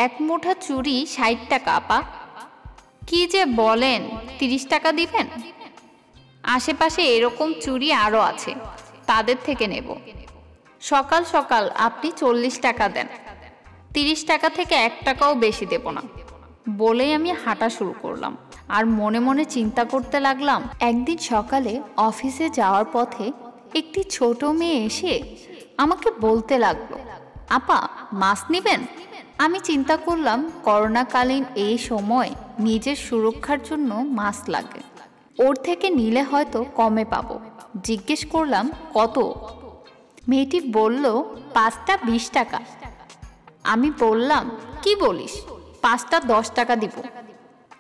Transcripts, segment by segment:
এক মুঠা চুড়ি ৬০ টাকা আপা। কি যে বলেন, ৩০ টাকা দিবেন? আশেপাশে এরকম চুড়ি আরও আছে, তাদের থেকে নেব। সকাল সকাল আপনি ৪০ টাকা দেন, ৩০ টাকা থেকে ১ টাকাও বেশি দেব না বলেই আমি হাঁটা শুরু করলাম। আর মনে মনে চিন্তা করতে লাগলাম, একদিন সকালে অফিসে যাওয়ার পথে একটি ছোট মেয়ে এসে আমাকে বলতে লাগলো, আপা মাছ নেবেন? আমি চিন্তা করলাম করোনাকালীন এই সময় নিজের সুরক্ষার জন্য মাস্ক লাগে, ওর থেকে নিলে হয়তো কমে পাবো। জিজ্ঞেস করলাম কত? মেয়েটি বলল ৫টা ২০ টাকা। আমি বললাম, কি বলিস, ৫টা ১০ টাকা দিব।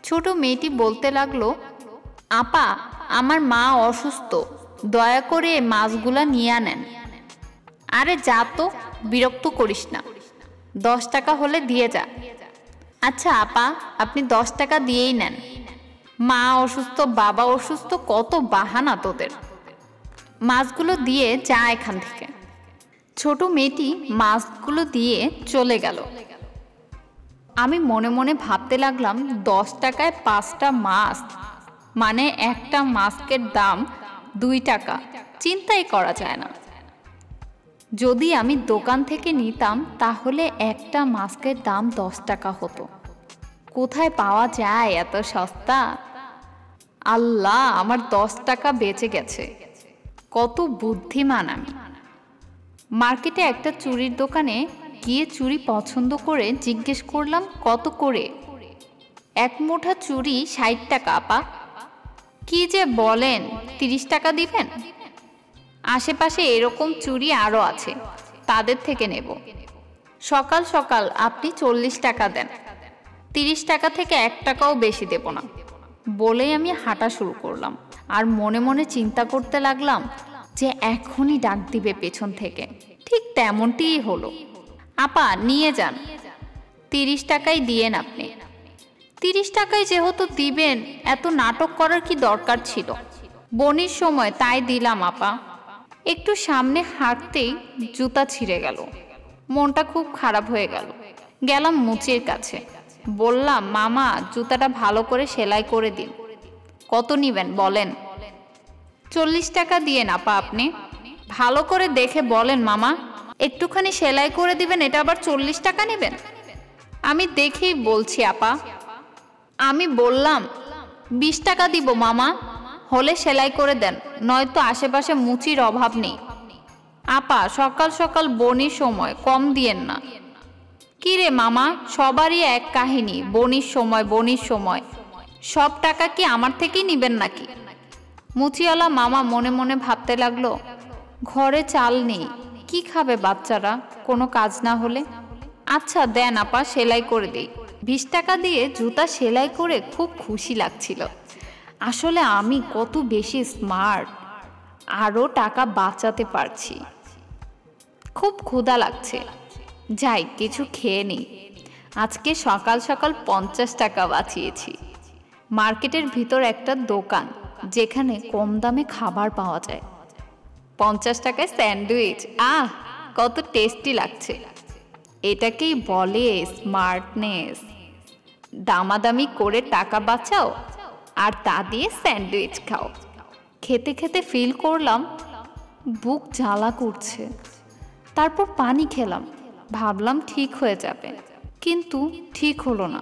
ছোট মেয়েটি বলতে লাগলো, আপা আমার মা অসুস্থ, দয়া করে মাছগুলা নিয়ে আনেন। আরে যা তো, বিরক্ত করিস না, ১০ টাকা হলে দিয়ে যা। আচ্ছা আপা, আপনি ১০ টাকা দিয়েই নেন। মা অসুস্থ, বাবা অসুস্থ, কত বাহানা তোদের। মাছগুলো দিয়ে যা এখান থেকে। ছোট মেয়েটি মাছগুলো দিয়ে চলে গেল। আমি মনে মনে ভাবতে লাগলাম, ১০ টাকায় ৫টা মাছ, মানে একটা মাস্কের দাম ২ টাকা। চিন্তাই করা যায় না। যদি আমি দোকান থেকে নিতাম তাহলে একটা মাস্কের দাম ১০ টাকা হতো। কোথায় পাওয়া যায় এত সস্তা? আল্লাহ, আমার ১০ টাকা বেঁচে গেছে। কত বুদ্ধিমান আমি। মার্কেটে একটা চুড়ির দোকানে গিয়ে চুড়ি পছন্দ করে জিজ্ঞেস করলাম কত করে? এক মুঠা চুড়ি ৬০ টাকা আপা। কি যে বলেন, ৩০ টাকা দিবেন? আশেপাশে এরকম চুড়ি আরও আছে, তাদের থেকে নেব। সকাল সকাল আপনি ৪০ টাকা দেন, ৩০ টাকা থেকে ১ টাকাও বেশি দেব না বলেই আমি হাঁটা শুরু করলাম। আর মনে মনে চিন্তা করতে লাগলাম যে এখনই ডাক দিবে পেছন থেকে। ঠিক তেমনটিই হলো। আপা নিয়ে যান, ৩০ টাকাই দিয়েন আপনি। ৩০ টাকায় যেহেতু দিবেন, এত নাটক করার কি দরকার ছিল? বনির সময় তাই দিলাম আপা। একটু সামনে হাঁটতেই জুতা ছিঁড়ে গেল। মনটা খুব খারাপ হয়ে গেল। গেলাম মুচির কাছে, বললাম, মামা জুতাটা ভালো করে সেলাই করে দিন। কত নিবেন বলেন? ৪০ টাকা দিয়েন আপা আপনি। ভালো করে দেখে বলেন মামা, একটুখানি সেলাই করে দিবেন, এটা আবার ৪০ টাকা নেবেন? আমি দেখেই বলছি আপা। আমি বললাম ২০ টাকা দিব মামা, হলে সেলাই করে দেন, নয়তো আশেপাশে মুচির অভাব নেই। আপা সকাল সকাল বনির সময়, কম দিয়েন না। কি রে মামা, সবারই এক কাহিনী, বনির সময় বনির সময়। সব টাকা কি আমার থেকেই নিবেন নাকি? মুচিওয়ালা মামা মনে মনে ভাবতে লাগলো, ঘরে চাল নেই, কি খাবে বাচ্চারা কোনো কাজ না হলে? আচ্ছা দেন আপা, সেলাই করে দেই। ২০ টাকা দিয়ে জুতা সেলাই করে খুব খুশি লাগছিল। আসলে আমি কত বেশি স্মার্ট, আরও টাকা বাঁচাতে পারছি। খুব ক্ষুধা লাগছে, যাই কিছু খেয়ে নিই। আজকে সকাল সকাল ৫০ টাকা বাঁচিয়েছি। মার্কেটের ভিতর একটা দোকান, যেখানে কম দামে খাবার পাওয়া যায়। ৫০ টাকায় স্যান্ডউইচ, আহ কত টেস্টি লাগছে। এটাকেই বলে স্মার্টনেস। দামাদামি করে টাকা বাঁচাও আর তা দিয়ে স্যান্ডউইচ খাও। খেতে খেতে ফিল করলাম বুক জ্বালা করছে। তারপর পানি খেলাম, ভাবলাম ঠিক হয়ে যাবে, কিন্তু ঠিক হলো না।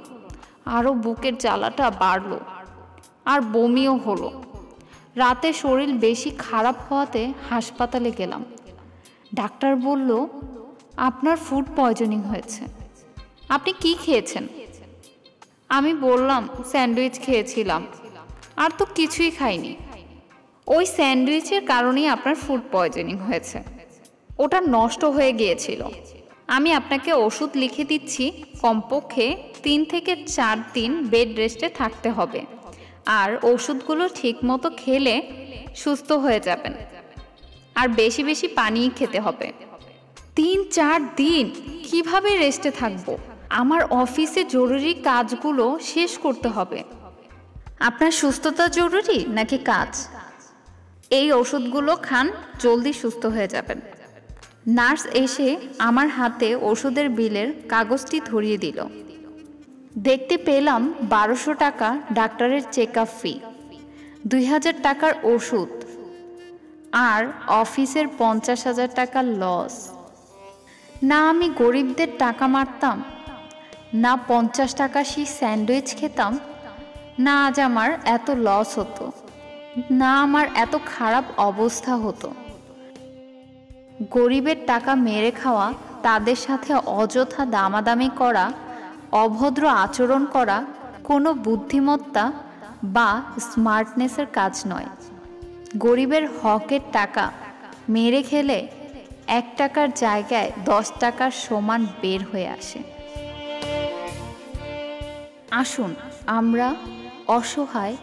আরও বুকের জ্বালাটা বাড়লো, আর বমিও হলো। রাতে শরীর বেশি খারাপ হওয়াতে হাসপাতালে গেলাম। ডাক্তার বলল, আপনার ফুড পয়জনিং হয়েছে। আপনি কি খেয়েছেন? আমি বললাম, স্যান্ডউইচ খেয়েছিলাম, আর তো কিছুই খাইনি। ওই স্যান্ডউইচের কারণেই আপনার ফুড পয়জনিং হয়েছে, ওটা নষ্ট হয়ে গিয়েছিল। আমি আপনাকে ওষুধ লিখে দিচ্ছি, কমপক্ষে ৩ থেকে ৪ দিন বেড রেস্টে থাকতে হবে, আর ওষুধগুলো ঠিকমতো খেলে সুস্থ হয়ে যাবেন, আর বেশি বেশি পানি খেতে হবে। ৩-৪ দিন কিভাবে রেস্টে থাকবো? আমার অফিসে জরুরি কাজগুলো শেষ করতে হবে। আপনার সুস্থতা জরুরি নাকি কাজ? এই ওষুধগুলো খান, জলদি সুস্থ হয়ে যাবেন। নার্স এসে আমার হাতে ওষুধের বিলের কাগজটি ধরিয়ে দিল। দেখতে পেলাম 1200 টাকা ডাক্তারের চেক আপ ফি, 2000 টাকার ওষুধ আর অফিসের 50,000 টাকার লস। না আমি গরিবদের টাকা মারতাম, না 50 টাকা সেই স্যান্ডউইচ খেতাম, না আজ আমার এত লস হতো, না আমার এত খারাপ অবস্থা হতো। গরিবের টাকা মেরে খাওয়া, তাদের সাথে অযথা দামাদামি করা, অভদ্র আচরণ করা কোনো বুদ্ধিমত্তা বা স্মার্টনেসের কাজ নয়। গরিবের হকের টাকা মেরে খেলে 1 টাকার জায়গায় 10 টাকার সমান বের হয়ে আসে। আসুন আমরা অসহায়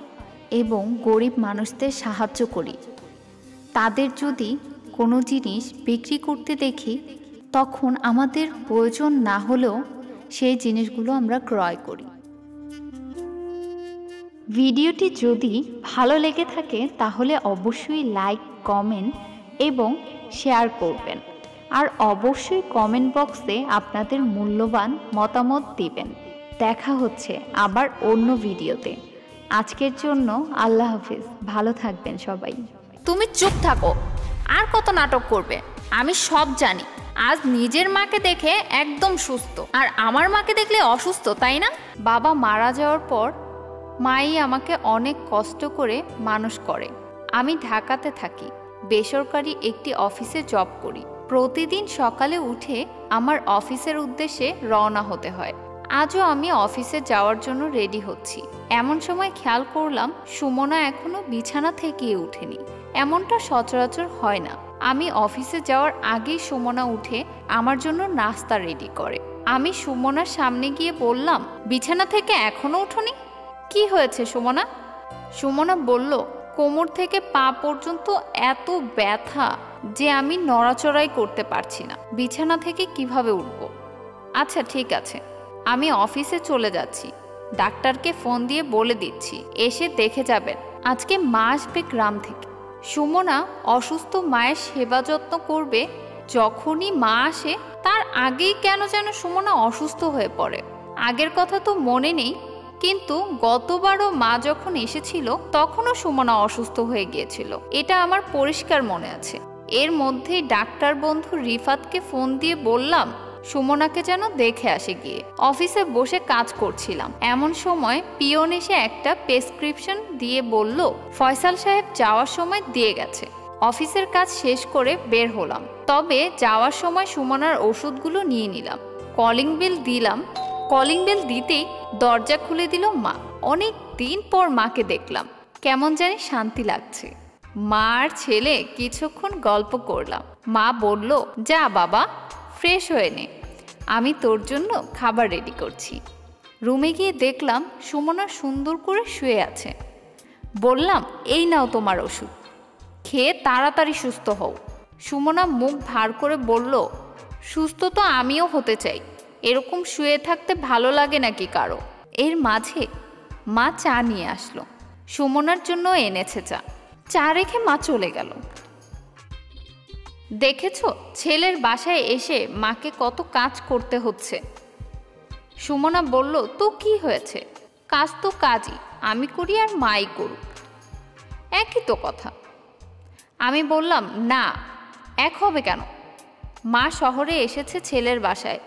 এবং গরিব মানুষদের সাহায্য করি। তাদের যদি কোনো জিনিস বিক্রি করতে দেখি, তখন আমাদের প্রয়োজন না হলেও সেই জিনিসগুলো আমরা ক্রয় করি। ভিডিওটি যদি ভালো লেগে থাকে তাহলে অবশ্যই লাইক, কমেন্ট এবং শেয়ার করবেন। আর অবশ্যই কমেন্ট বক্সে আপনাদের মূল্যবান মতামত দিবেন। দেখা হচ্ছে আবার অন্য ভিডিওতে। আজকের জন্য আল্লাহ হাফেজ, ভালো থাকবেন সবাই। তুমি চুপ থাকো, আর কত নাটক করবে? আমি সব জানি। আজ নিজের মাকে দেখে একদম সুস্থ, আর আমার মাকে দেখলে অসুস্থ, তাই না? বাবা মারা যাওয়ার পর মাই আমাকে অনেক কষ্ট করে মানুষ করে। আমি ঢাকাতে থাকি, বেসরকারি একটি অফিসে জব করি। প্রতিদিন সকালে উঠে আমার অফিসের উদ্দেশ্যে রওনা হতে হয়। আজও আমি অফিসে যাওয়ার জন্য রেডি হচ্ছি। এমন সময় খেয়াল করলাম সুমনা এখনো বিছানা থেকে উঠেনি। এমনটা সচরাচর হয় না। আমি অফিসে যাওয়ার আগেই সুমনা উঠে আমার জন্য নাস্তা রেডি করে। আমি সুমনার সামনে গিয়ে বললাম, বিছানা থেকে এখনো উঠোনি? কি হয়েছে সুমনা? সুমনা বলল, কোমর থেকে পা পর্যন্ত এত ব্যথা যে আমি নড়াচড়াই করতে পারছি না। বিছানা থেকে কিভাবে উঠব? আচ্ছা ঠিক আছে, আমি অফিসে চলে যাচ্ছি। ডাক্তারকে ফোন দিয়ে বলে দিচ্ছি, এসে দেখে যাবেন। আজকে মা আসবে গ্রাম থেকে। সুমনা অসুস্থ মায়ের সেবা যত্ন করবে। যখনই মা আসে তার আগেই কেন যেন সুমনা অসুস্থ হয়ে পড়ে। আগের কথা তো মনে নেই, কিন্তু গতবারও মা যখন এসেছিল তখনও সুমনা অসুস্থ হয়ে গিয়েছিল, এটা আমার পরিষ্কার মনে আছে। এর মধ্যেই ডাক্তার বন্ধু রিফাতকে ফোন দিয়ে বললাম সুমনাকে যেন দেখে আসে গিয়ে। অফিসে বসে কাজ করছিলাম, এমন সময় পিয়ন এসে একটা প্রেসক্রিপশন দিয়ে বলল ফয়সাল সাহেব যাওয়ার সময় দিয়ে গেছে। অফিসের কাজ শেষ করে বের হলাম, তবে যাওয়ার সময় সুমনার ওষুধগুলো নিয়ে নিলাম। কলিং বেল দিলাম। কলিং বেল দিতেই দরজা খুলে দিল মা। অনেক দিন পর মাকে দেখলাম, কেমন জানি শান্তি লাগছে। মা আর ছেলে কিছুক্ষণ গল্প করলাম। মা বলল, যা বাবা ফ্রেশ হয়ে নে, আমি তোর জন্য খাবার রেডি করছি। রুমে গিয়ে দেখলাম সুমনা সুন্দর করে শুয়ে আছে। বললাম, এই নাও তোমার ওষুধ, খেয়ে তাড়াতাড়ি সুস্থ হও। সুমনা মুখ ভার করে বলল, সুস্থ তো আমিও হতে চাই, এরকম শুয়ে থাকতে ভালো লাগে নাকি কারো? এর মাঝে মা চা নিয়ে আসলো। সুমনার জন্য এনেছে চা। চা রেখে মা চলে গেল। দেখেছ ছেলের বাসায় এসে মাকে কত কাজ করতে হচ্ছে। সুমনা বলল, তো কি হয়েছে? কাজ তো কাজই, আমি করি আর মাই করুক, একই তো কথা। আমি বললাম, না এক হবে কেন? মা শহরে এসেছে ছেলের বাসায়,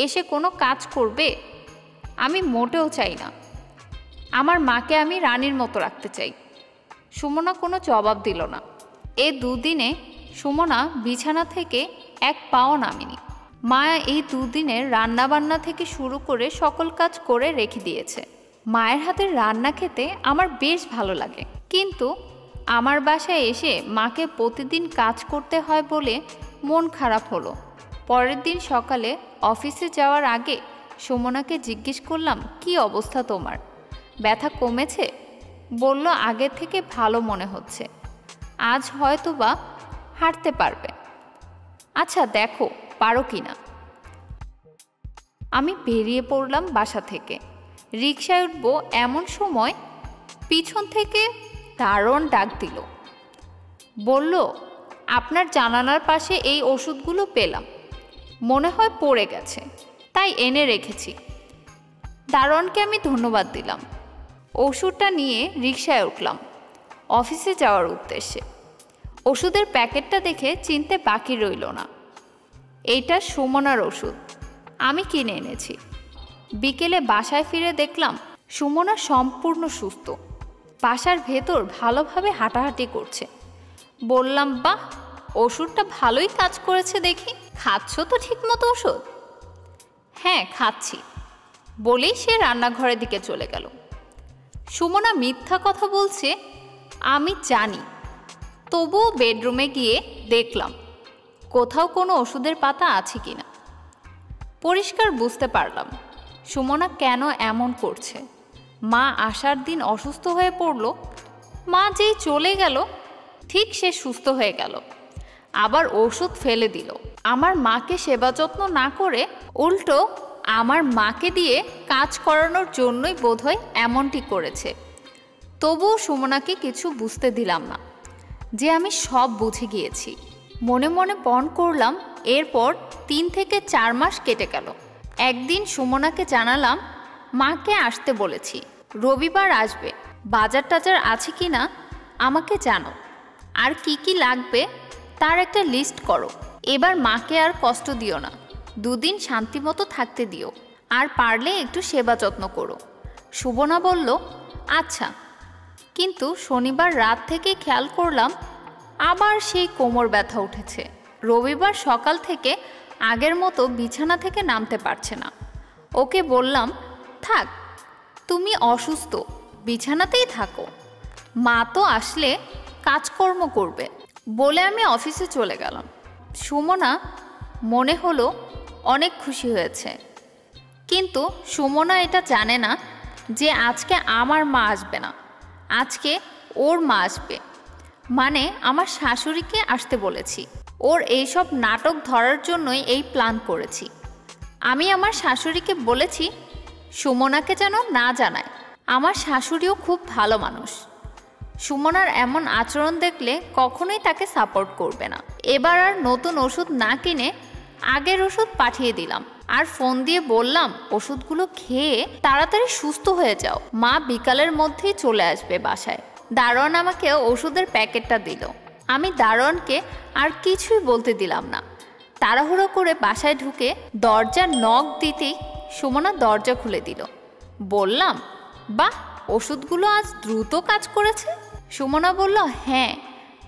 এসে কোনো কাজ করবে? আমি মোটেও চাই না। আমার মাকে আমি রানীর মতো রাখতে চাই। সুমনা কোনো জবাব দিল না। এ দুদিনে সুমনা বিছানা থেকে এক পাও নামেনি। মা এই দুদিনের রান্নাবান্না থেকে শুরু করে সকল কাজ করে রেখে দিয়েছে। মায়ের হাতের রান্না খেতে আমার বেশ ভালো লাগে, কিন্তু আমার বাসায় এসে মাকে প্রতিদিন কাজ করতে হয় বলে মন খারাপ হলো। পরের দিন সকালে অফিসে যাওয়ার আগে সুমনাকে জিজ্ঞেস করলাম, কি অবস্থা তোমার? ব্যথা কমেছে? বলল, আগের থেকে ভালো মনে হচ্ছে, আজ হয়তো বা হাঁটতে পারবে। আচ্ছা দেখো পারো কি না। আমি বেরিয়ে পড়লাম বাসা থেকে। রিকশায় উঠবো এমন সময় পিছন থেকে দারুণ ডাক দিল। বলল, আপনার জানালার পাশে এই ওষুধগুলো পেলাম, মনে হয় পড়ে গেছে, তাই এনে রেখেছি। দারোয়ানকে আমি ধন্যবাদ দিলাম। ওষুধটা নিয়ে রিকশায় উঠলাম অফিসে যাওয়ার উদ্দেশ্যে। ওষুধের প্যাকেটটা দেখে চিনতে বাকি রইল না। এইটা সুমনার ওষুধ, আমি কিনে এনেছি। বিকেলে বাসায় ফিরে দেখলাম সুমনা সম্পূর্ণ সুস্থ, বাসার ভেতর ভালোভাবে হাঁটাহাঁটি করছে। বললাম, বাহ, ওষুধটা ভালোই কাজ করেছে দেখি। খাচ্ছ তো ঠিকমতো ওষুধ? হ্যাঁ, খাচ্ছি বলেই সে রান্নাঘরের দিকে চলে গেল। সুমনা মিথ্যা কথা বলছে আমি জানি, তবুও বেডরুমে গিয়ে দেখলাম কোথাও কোনো ওষুধের পাতা আছে কিনা। পরিষ্কার বুঝতে পারলাম সুমনা কেন এমন করছে। মা আসার দিন অসুস্থ হয়ে পড়ল, মা যেই চলে গেল ঠিক সে সুস্থ হয়ে গেল, আবার ওষুধ ফেলে দিল। আমার মাকে সেবা যত্ন না করে উল্টো আমার মাকে দিয়ে কাজ করানোর জন্যই বোধহয় এমনটি করেছে। তবুও সুমনাকে কিছু বুঝতে দিলাম না যে আমি সব বুঝে গিয়েছি। মনে মনে পণ করলাম। এরপর 3 থেকে 4 মাস কেটে গেল। একদিন সুমনাকে জানালাম মাকে আসতে বলেছি, রবিবার আসবে, বাজার টাজার আছে কি না আমাকে জানো, আর কি কি লাগবে তার একটা লিস্ট করো। এবার মাকে আর কষ্ট দিও না, 2 দিন শান্তিমতো থাকতে দিও, আর পারলে একটু সেবা যত্ন করো। সুমনা বলল, আচ্ছা। কিন্তু শনিবার রাত থেকে খেয়াল করলাম আবার সেই কোমর ব্যথা উঠেছে। রবিবার সকাল থেকে আগের মতো বিছানা থেকে নামতে পারছে না। ওকে বললাম, থাক, তুমি অসুস্থ, বিছানাতেই থাকো, মা তো আসলে কাজকর্ম করবে বলে আমি অফিসে চলে গেলাম। সুমনা মনে হলো অনেক খুশি হয়েছে, কিন্তু সুমনা এটা জানে না যে আজকে আমার মা আসবে না, আজকে ওর মা আসবে। মানে আমার শাশুড়িকে আসতে বলেছি। ওর এইসব নাটক ধরার জন্যই এই প্ল্যান করেছি। আমি আমার শাশুড়িকে বলেছি সুমনাকে যেন না জানায়। আমার শাশুড়িও খুব ভালো মানুষ, সুমনার এমন আচরণ দেখলে কখনোই তাকে সাপোর্ট করবে না। এবার আর নতুন ওষুধ না কিনে আগের ওষুধ পাঠিয়ে দিলাম, আর ফোন দিয়ে বললাম ওষুধগুলো খেয়ে তাড়াতাড়ি সুস্থ হয়ে যাও, মা বিকালের মধ্যেই চলে আসবে বাসায়। দারোয়ান আমাকে ওষুধের প্যাকেটটা দিল। আমি দারোয়ানকে আর কিছুই বলতে দিলাম না। তাড়াহুড়ো করে বাসায় ঢুকে দরজার নখ দিতেই সুমনা দরজা খুলে দিল। বললাম, বাহ, ওষুধগুলো আজ দ্রুত কাজ করেছে। সুমনা বলল, হ্যাঁ,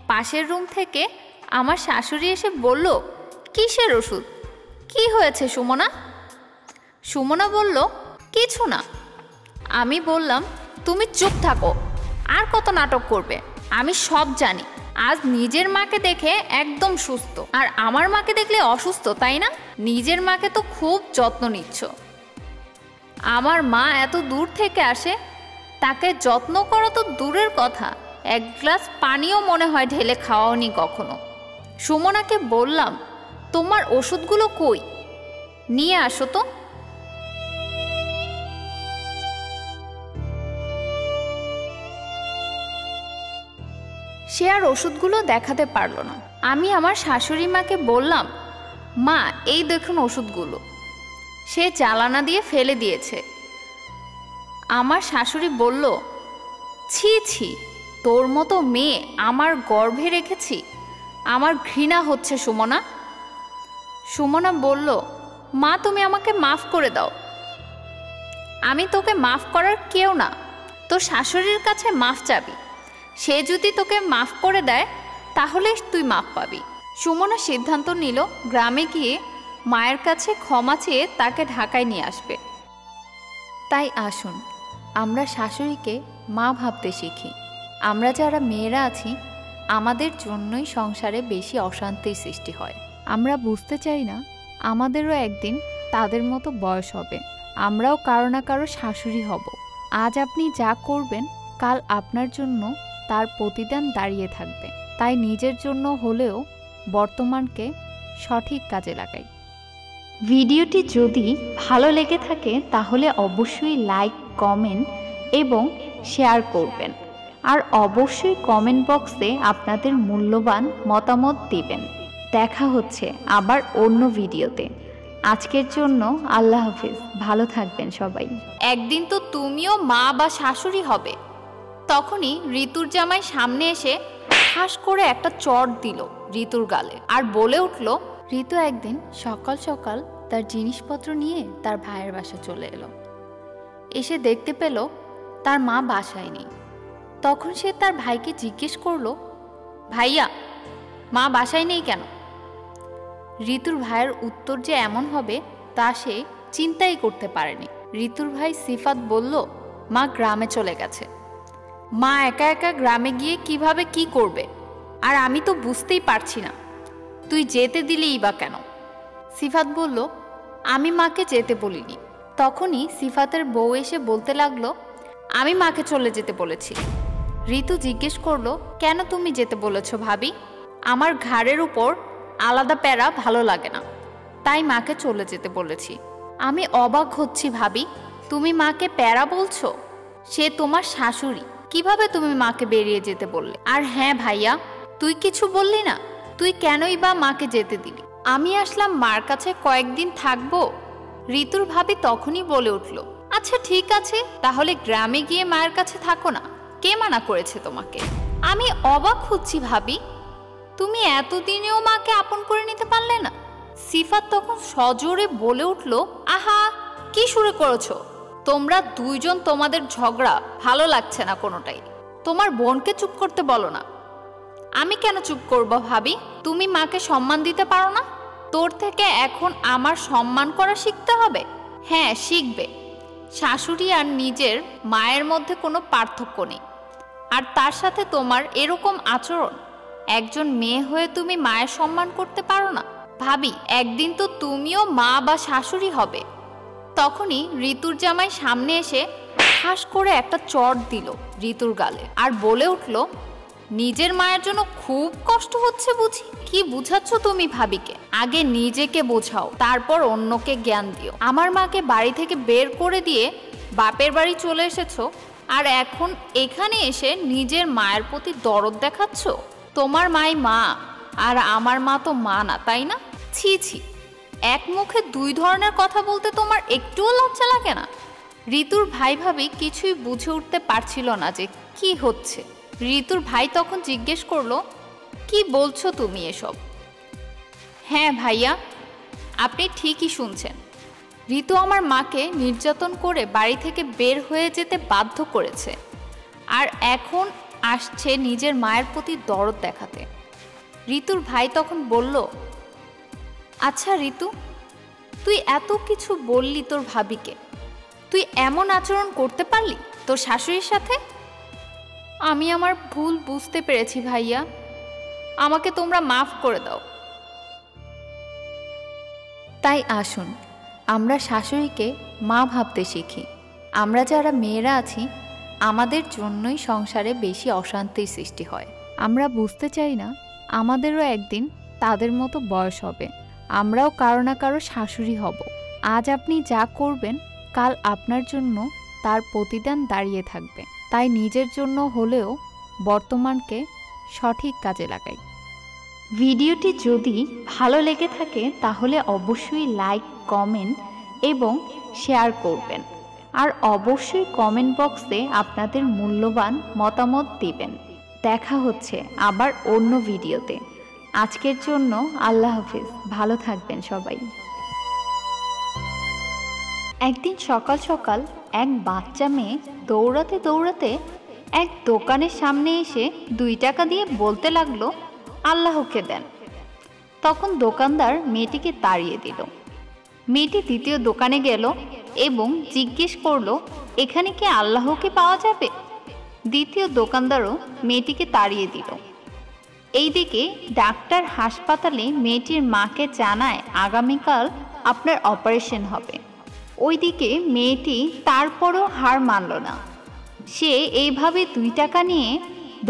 পাশের রুম থেকে আমার শাশুড়ি এসে বলল, কিসের ওষুধ, কি হয়েছে সুমনা? সুমনা বলল, কিছু না। আমি বললাম, তুমি চুপ থাকো, আর কত নাটক করবে, আমি সব জানি। আজ নিজের মাকে দেখে একদম সুস্থ, আর আমার মাকে দেখলে অসুস্থ, তাই না? নিজের মাকে তো খুব যত্ন নিচ্ছ। আমার মা এত দূর থেকে আসে, তাকে যত্ন করা তো দূরের কথা, 1 গ্লাস পানিও মনে হয় ঢেলে খাওয়াওনি কখনো। সুমনাকে বললাম, তোমার ওষুধগুলো কই, নিয়ে আসো তো। সে আর ওষুধগুলো দেখাতে পারলো না। আমি আমার শাশুড়ি মাকে বললাম, মা, এই দেখুন ওষুধগুলো। সে জ্বালানা দিয়ে ফেলে দিয়েছে। আমার শাশুড়ি বলল, ছি ছি, তোর মতো মেয়ে আমার গর্ভে রেখেছি, আমার ঘৃণা হচ্ছে সুমনা। সুমনা বলল, মা, তুমি আমাকে মাফ করে দাও। আমি তোকে মাফ করার কেউ না, তোর শাশুড়ির কাছে মাফ চাবি, সে যদি তোকে মাফ করে দেয় তাহলে তুই মাফ পাবি। সুমনা সিদ্ধান্ত নিল গ্রামে গিয়ে মায়ের কাছে ক্ষমা চেয়ে তাকে ঢাকায় নিয়ে আসবে। তাই আসুন আমরা শাশুড়িকে মা ভাবতে শিখি। আমরা যারা মেয়েরা আছি আমাদের জন্যই সংসারে বেশি অশান্তির সৃষ্টি হয়। আমরা বুঝতে চাই না আমাদেরও একদিন তাদের মতো বয়স হবে, আমরাও কারো না কারো শাশুড়ি হব। আজ আপনি যা করবেন কাল আপনার জন্য তার প্রতিদান দাঁড়িয়ে থাকবে। তাই নিজের জন্য হলেও বর্তমানকে সঠিক কাজে লাগাই। ভিডিওটি যদি ভালো লেগে থাকে তাহলে অবশ্যই লাইক, কমেন্ট এবং শেয়ার করবেন। আর অবশ্যই কমেন্ট বক্সে আপনাদের মূল্যবান মতামত দিবেন। দেখা হচ্ছে আবার অন্য ভিডিওতে। আজকের জন্য আল্লাহ হাফিজ, ভালো থাকবেন সবাই। একদিন তো তুমিও মা বা শাশুড়ি হবে। তখনই ঋতুর জামাই সামনে এসে ঠাস করে একটা চট দিল ঋতুর গালে আর বলে উঠল। ঋতু একদিন সকাল সকাল তার জিনিসপত্র নিয়ে তার ভাইয়ের বাসা চলে এলো। এসে দেখতে পেল তার মা বাসায় নেই। তখন সে তার ভাইকে জিজ্ঞেস করলো, ভাইয়া, মা বাসায় নেই কেন? ঋতুর ভাইয়ের উত্তর যে এমন হবে তা সে চিন্তাই করতে পারেনি। ঋতুর ভাই সিফাত বলল, মা গ্রামে চলে গেছে। মা একা একা গ্রামে গিয়ে কিভাবে কি করবে, আর আমি তো বুঝতেই পারছি না, তুই যেতে দিলেই বা কেন? সিফাত বলল, আমি মাকে যেতে বলিনি। তখনই সিফাতের বউ এসে বলতে লাগলো, আমি মাকে চলে যেতে বলেছি। ঋতু জিজ্ঞেস করলো, কেন তুমি যেতে বলেছো ভাবি? আমার ঘাড়ের উপর আলাদা প্যারা ভালো লাগে না, তাই মাকে চলে যেতে বলেছি। আমি অবাক হচ্ছি ভাবি, তুমি মাকে প্যারা বলছো? সে তোমার শাশুড়ি, কিভাবে তুমি মাকে বেরিয়ে যেতে বললে? আর হ্যাঁ ভাইয়া, তুই কিছু বললি না, তুই কেনই বা মাকে যেতে দিলি? আমি আসলাম মার কাছে কয়েকদিন থাকবো। ঋতুর ভাবি তখনই বলে উঠল, আচ্ছা ঠিক আছে, তাহলে গ্রামে গিয়ে মায়ের কাছে থাকো না, কে মানা করেছে তোমাকে? আমি অবাক হচ্ছি ভাবি, তুমি এতদিনেও মাকে আপন করে নিতে পারলে না? সিফাত তখন সজোরে বলে উঠল, আহা, কি শুরু করেছো তোমরা দুইজন? তোমাদের ঝগড়া ভালো লাগছে না কোনোটাই। তোমার বোনকে চুপ করতে বলো না। আমি কেন চুপ করব ভাবি? তুমি মাকে সম্মান দিতে পারো না? তোর থেকে এখন আমার সম্মান করা শিখতে হবে। হ্যাঁ, শিখবে। শাশুড়ি আর নিজের মায়ের মধ্যে কোনো পার্থক্য নেই, আর তার সাথে তোমার এরকম আচরণ। একজন মেয়ে হয়ে তুমি মায়ের সম্মান করতে পারো না? ভাবি, একদিন তো তুমিও মা বা শাশুড়ি হবে। তখনই ঋতুর জামাই সামনে এসে ঠাস করে একটা চট দিল ঋতুর গালে আর বলে উঠল, নিজের মায়ের জন্য খুব কষ্ট হচ্ছে বুঝি? কি বুঝাচ্ছ তুমি ভাবিকে? আগে নিজেকে বোঝাও, তারপর অন্যকে জ্ঞান দিও। আমার মাকে বাড়ি থেকে বের করে দিয়ে বাপের বাড়ি চলে এসেছো, আর এখন এখানে এসে নিজের মায়ের প্রতি দরদ দেখাচ্ছ? তোমার মাই মা, আর আমার মা তো মা না, তাই না? ছি ছি, এক মুখে দুই ধরনের কথা বলতে তোমার একটুও লজ্জা লাগে না? ঋতুর ভাই ভাবি কিছুই বুঝে উঠতে পারছিল না যে কি হচ্ছে। ঋতুর ভাই তখন জিজ্ঞেস করলো, কি বলছো তুমি এসব? হ্যাঁ ভাইয়া, আপনি ঠিকই শুনছেন। ঋতু আমার মাকে নির্যাতন করে বাড়ি থেকে বের হয়ে যেতে বাধ্য করেছে, আর এখন আসছে নিজের মায়ের প্রতি দরদ দেখাতে। ঋতুর ভাই তখন বলল, আচ্ছা ঋতু, তুই এত কিছু বললি তোর ভাবিকে, তুই এমন আচরণ করতে পারলি তোর শাশুড়ির সাথে? আমি আমার ভুল বুঝতে পেরেছি ভাইয়া, আমাকে তোমরা মাফ করে দাও। তাই আসুন আমরা শাশুড়িকে মা ভাবতে শিখি। আমরা যারা মেয়েরা আছি, আমাদের জন্যই সংসারে বেশি অশান্তির সৃষ্টি হয়। আমরা বুঝতে চাই না আমাদেরও একদিন তাদের মতো বয়স হবে, আমরাও কারো না কারো শাশুড়ি হব। আজ আপনি যা করবেন, কাল আপনার জন্য তার প্রতিদান দাঁড়িয়ে থাকবে। তাই নিজের জন্য হলেও বর্তমানকে সঠিক কাজে লাগাই। ভিডিওটি যদি ভালো লেগে থাকে তাহলে অবশ্যই লাইক, কমেন্ট এবং শেয়ার করবেন, আর অবশ্যই কমেন্ট বক্সে আপনাদের মূল্যবান মতামত দিবেন। দেখা হচ্ছে আবার অন্য ভিডিওতে। আজকের জন্য আল্লাহ হাফিজ, ভালো থাকবেন সবাই। একদিন সকাল সকাল এক বাচ্চা মেয়ে দৌড়াতে দৌড়াতে এক দোকানের সামনে এসে 2 টাকা দিয়ে বলতে লাগলো, আল্লাহকে দেন। তখন দোকানদার মেয়েটিকে তাড়িয়ে দিল। মেয়েটি দ্বিতীয় দোকানে গেল এবং জিজ্ঞেস করলো, এখানে কি আল্লাহকে পাওয়া যাবে? দ্বিতীয় দোকানদারও মেয়েটিকে তাড়িয়ে দিল। এইদিকে ডাক্তার হাসপাতালে মেয়েটির মাকে জানায়, আগামীকাল আপনার অপারেশন হবে। ওইদিকে মেয়েটি তারপরও হার মানল না। সে এইভাবে 2 টাকা নিয়ে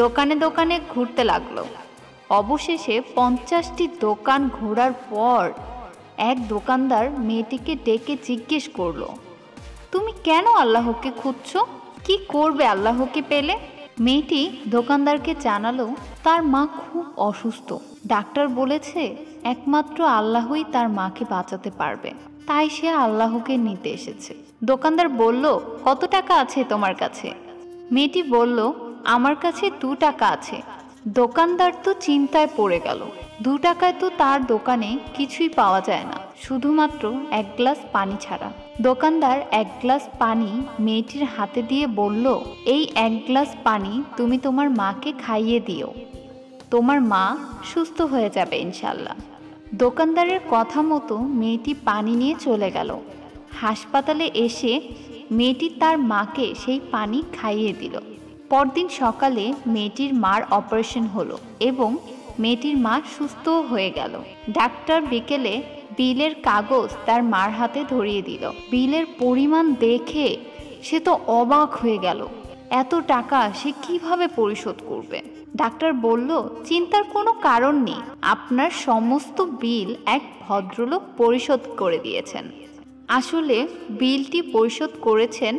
দোকানে দোকানে ঘুরতে লাগলো। অবশেষে 50টি দোকান ঘোরার পর এক দোকানদার মেয়েটিকে ডেকে জিজ্ঞেস করলো, তুমি কেন আল্লাহকে খুঁজছো? কি করবে আল্লাহকে পেলে? মেয়েটি দোকানদারকে জানালো তার মা খুব অসুস্থ। ডাক্তার বলেছে একমাত্র আল্লাহই তার মাকে বাঁচাতে পারবে, তাই সে আল্লাহকে নিতে এসেছে। দোকানদার বলল, কত টাকা আছে তোমার কাছে? মেয়েটি বলল, আমার কাছে 2 টাকা আছে। দোকানদার তো চিন্তায় পড়ে গেল। 2 টাকায় তো তার দোকানে কিছুই পাওয়া যায় না, শুধুমাত্র 1 গ্লাস পানি ছাড়া। দোকানদার 1 গ্লাস পানি মেয়েটির হাতে দিয়ে বলল, এই 1 গ্লাস পানি তুমি তোমার মাকে খাইয়ে দিও, তোমার মা সুস্থ হয়ে যাবে ইনশাল্লাহ। দোকানদারের কথা মতো মেয়েটি পানি নিয়ে চলে গেল। হাসপাতালে এসে মেয়েটি তার মাকে সেই পানি খাইয়ে দিল। পরদিন সকালে মেয়েটির মার অপারেশন হলো এবং মেয়েটির মা সুস্থও হয়ে গেল। ডাক্তার বিকেলে বিলের কাগজ তার মার হাতে ধরিয়ে দিল। বিলের পরিমাণ দেখে সে তো অবাক হয়ে গেল। এত টাকা সে কিভাবে পরিশোধ করবে? ডাক্তার বলল, চিন্তার কোনো কারণ নেই, আপনার সমস্ত বিল এক ভদ্রলোক পরিশোধ করে দিয়েছেন। আসলে বিলটি পরিশোধ করেছেন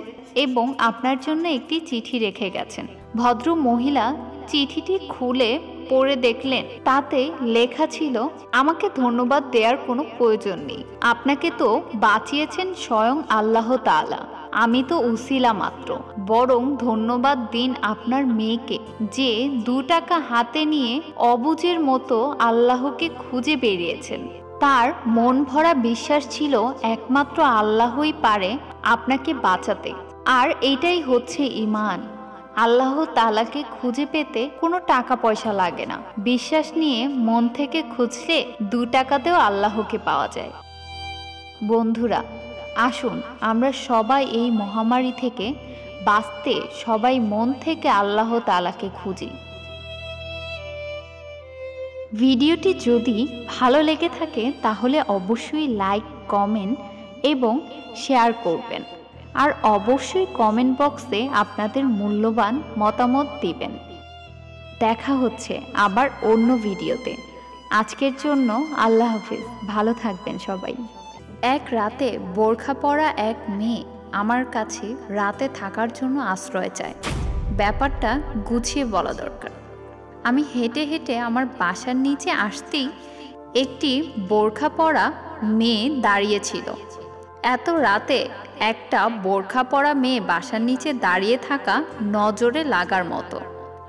এবং আপনার জন্য একটি চিঠি রেখে গেছেন। ভদ্র মহিলা চিঠিটি খুলে পড়ে দেখলেন, তাতে লেখা ছিল, আমাকে ধন্যবাদ দেওয়ার কোনো প্রয়োজন নেই, আপনাকে তো বাঁচিয়েছেন স্বয়ং আল্লাহ তাআলা, আমি তো উসিলা মাত্র। বরং ধন্যবাদ দিন আপনার মেয়েকে, যে 2 টাকা হাতে নিয়ে অবুঝের মতো আল্লাহকে খুঁজে বেরিয়েছেন। তার মন ভরা বিশ্বাস ছিল একমাত্র আল্লাহই পারে আপনাকে বাঁচাতে। আর এটাই হচ্ছে ঈমান। আল্লাহ তাআলাকে খুঁজে পেতে কোনো টাকা পয়সা লাগে না। বিশ্বাস নিয়ে মন থেকে খুঁজলে 2 টাকাতেও আল্লাহকে পাওয়া যায়। বন্ধুরা, আসুন আমরা সবাই এই মহামারী থেকে বাঁচতে সবাই মন থেকে আল্লাহ তাআলাকে খুঁজি। ভিডিওটি যদি ভালো লেগে থাকে তাহলে অবশ্যই লাইক, কমেন্ট এবং শেয়ার করবেন। আর অবশ্যই কমেন্ট বক্সে আপনাদের মূল্যবান মতামত দিবেন। দেখা হচ্ছে আবার অন্য ভিডিওতে। আজকের জন্য আল্লাহ হাফেজ, ভালো থাকবেন সবাই। এক রাতে বোরখা পরা এক মেয়ে আমার কাছে রাতে থাকার জন্য আশ্রয় চায়। ব্যাপারটা গুছিয়ে বলা দরকার। আমি হেঁটে হেঁটে আমার বাসার নিচে আসতেই একটি বোরখা পরা মেয়ে দাঁড়িয়েছিল। এত রাতে একটা বোরখা পরা মেয়ে বাসার নিচে দাঁড়িয়ে থাকা নজরে লাগার মতো।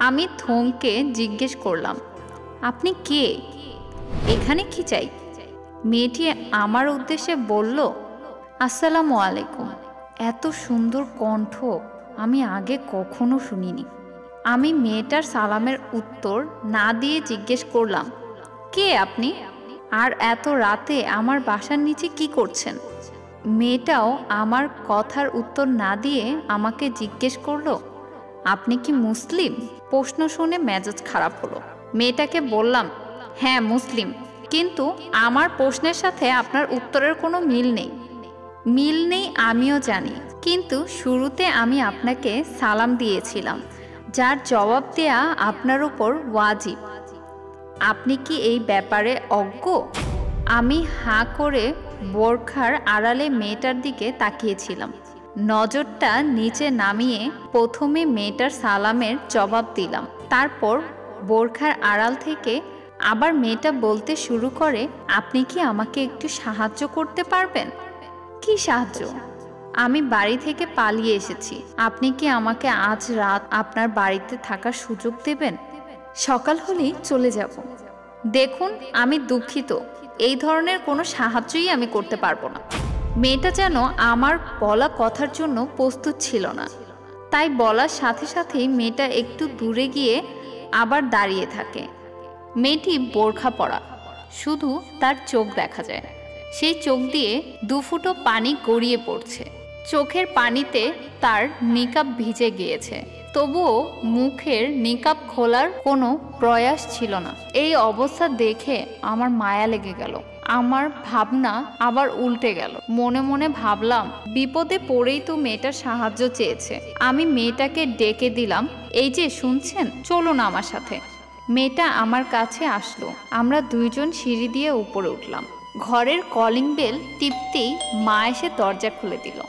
আমি থমকে জিজ্ঞেস করলাম, আপনি কে? এখানে কি চাই? মেয়েটি আমার উদ্দেশ্যে বলল, আসসালামু আলাইকুম। এত সুন্দর কণ্ঠ আমি আগে কখনো শুনিনি। আমি মেয়েটার সালামের উত্তর না দিয়ে জিজ্ঞেস করলাম, কে আপনি? আর এত রাতে আমার বাসার নিচে কি করছেন? মেয়েটাও আমার কথার উত্তর না দিয়ে আমাকে জিজ্ঞেস করলো, আপনি কি মুসলিম? প্রশ্ন শুনে মেজাজ খারাপ হলো। মেয়েটাকে বললাম, হ্যাঁ মুসলিম, কিন্তু আমার প্রশ্নের সাথে আপনার উত্তরের কোনো মিল নেই। মিল নেই আমিও জানি, কিন্তু শুরুতে আমি আপনাকে সালাম দিয়েছিলাম, যার জবাব দেয়া আপনার উপর ওয়াজিব। আপনি কি এই ব্যাপারে অজ্ঞ? আমি হাঁ করে বোরখার আড়ালে মেয়েটার দিকে তাকিয়েছিলাম। নজরটা নিচে নামিয়ে প্রথমে মেয়েটার সালামের জবাব দিলাম। তারপর বোরখার আড়াল থেকে আবার মেয়েটা বলতে শুরু করে, আপনি কি আমাকে একটু সাহায্য করতে পারবেন? কি সাহায্য? আমি বাড়ি থেকে পালিয়ে এসেছি। আপনি কি আমাকে আজ রাত আপনার বাড়িতে থাকার সুযোগ দেবেন? সকাল হলেই চলে যাব। দেখুন, আমি দুঃখিত, এই ধরনের কোনো সাহায্যই আমি করতে পারবো না। মেয়েটা যেন আমার বলা কথার জন্য প্রস্তুত ছিল না, তাই বলার সাথে সাথেই মেয়েটা একটু দূরে গিয়ে আবার দাঁড়িয়ে থাকে। মেয়েটি বোরখা পরা, শুধু তার চোখ দেখা যায়। সেই চোখ দিয়ে 2 ফুটো পানি গড়িয়ে পড়ছে। চোখের পানিতে তার নিকাব ভিজে গিয়েছে, তবুও মুখের নিকাব খোলার কোনো প্রয়াস ছিল না। এই অবস্থা দেখে আমার মায়া লেগে গেল। আমার ভাবনা আবার উল্টে গেল। মনে মনে ভাবলাম, বিপদে পড়েই তো মেয়েটার সাহায্য চেয়েছে। আমি মেয়েটাকে ডেকে দিলাম, এই যে শুনছেন, চলুন আমার সাথে। মেয়েটা আমার কাছে আসলো। আমরা 2 জন সিঁড়ি দিয়ে উপরে উঠলাম। ঘরের কলিং বেল টিপতেই মা এসে দরজা খুলে দিল।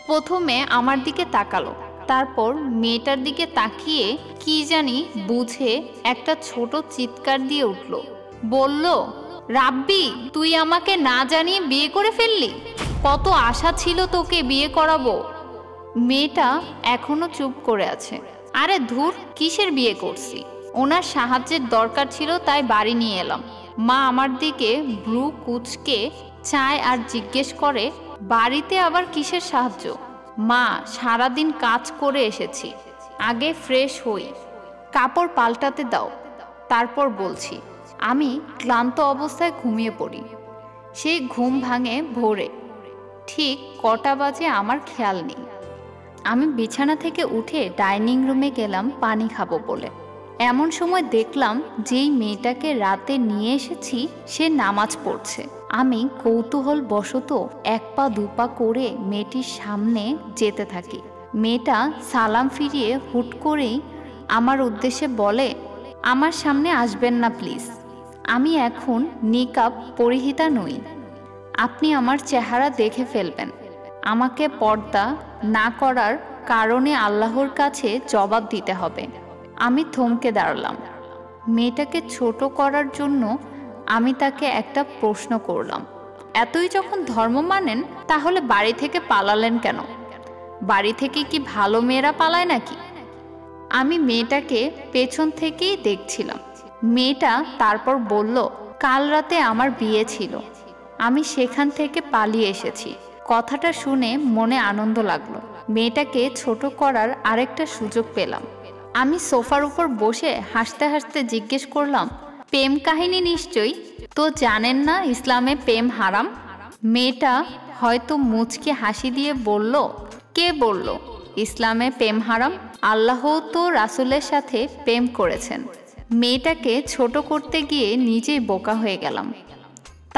প্রথমে আমার দিকে তাকালো, তারপর মেয়েটার দিকে তাকিয়ে কি জানি বুঝে একটা ছোট চিৎকার দিয়ে উঠল, বলল, রাব্বি, তুই আমাকে না জানিয়ে বিয়ে করে ফেললি? কত আশা ছিল তোকে বিয়ে করাবো। মেয়েটা এখনো চুপ করে আছে। আরে ধুর, কিসের বিয়ে করছি? ওনার সাহায্যের দরকার ছিল, তাই বাড়ি নিয়ে এলাম। মা আমার দিকে ভ্রু কুঁচকে চায় আর জিজ্ঞেস করে, বাড়িতে আবার কিসের সাহায্য? মা, সারাদিন কাজ করে এসেছি, আগে ফ্রেশ হই, কাপড় পাল্টাতে দাও, তারপর বলছি। আমি ক্লান্ত অবস্থায় ঘুমিয়ে পড়ি। সেই ঘুম ভাঙে ভোরে। ঠিক কটা বাজে আমার খেয়াল নেই। আমি বিছানা থেকে উঠে ডাইনিং রুমে গেলাম পানি খাবো বলে। এমন সময় দেখলাম যেই মেয়েটাকে রাতে নিয়ে এসেছি সে নামাজ পড়ছে। আমি কৌতূহল বশত এক পা দুপা করে মেয়েটির সামনে যেতে থাকি। মেয়েটা সালাম ফিরিয়ে হুট করেই আমার উদ্দেশ্যে বলে, আমার সামনে আসবেন না প্লিজ, আমি এখন নিকাব পরিহিতা নই, আপনি আমার চেহারা দেখে ফেলবেন, আমাকে পর্দা না করার কারণে আল্লাহর কাছে জবাব দিতে হবে। আমি থমকে দাঁড়ালাম। মেয়েটাকে ছোট করার জন্য আমি তাকে একটা প্রশ্ন করলাম, এতই যখন ধর্ম মানেন তাহলে বাড়ি থেকে পালালেন কেন? বাড়ি থেকে কি ভালো মেয়েরা পালায় নাকি? আমি মেয়েটাকে পেছন থেকেই দেখছিলাম। মেয়েটা তারপর বলল, কাল রাতে আমার বিয়ে ছিল, আমি সেখান থেকে পালিয়ে এসেছি। কথাটা শুনে মনে আনন্দ লাগলো। মেয়েটাকে ছোট করার আরেকটা সুযোগ পেলাম। আমি সোফার উপর বসে হাসতে হাসতে জিজ্ঞেস করলাম, প্রেম কাহিনী নিশ্চয়ই? তো জানেন না ইসলামে প্রেম হারাম? মেয়েটা হয়তো মুচকে হাসি দিয়ে বলল, কে বলল ইসলামে প্রেম হারাম? আল্লাহ তো রাসূলের সাথে প্রেম করেছেন। মেয়েটাকে ছোট করতে গিয়ে নিজেই বোকা হয়ে গেলাম।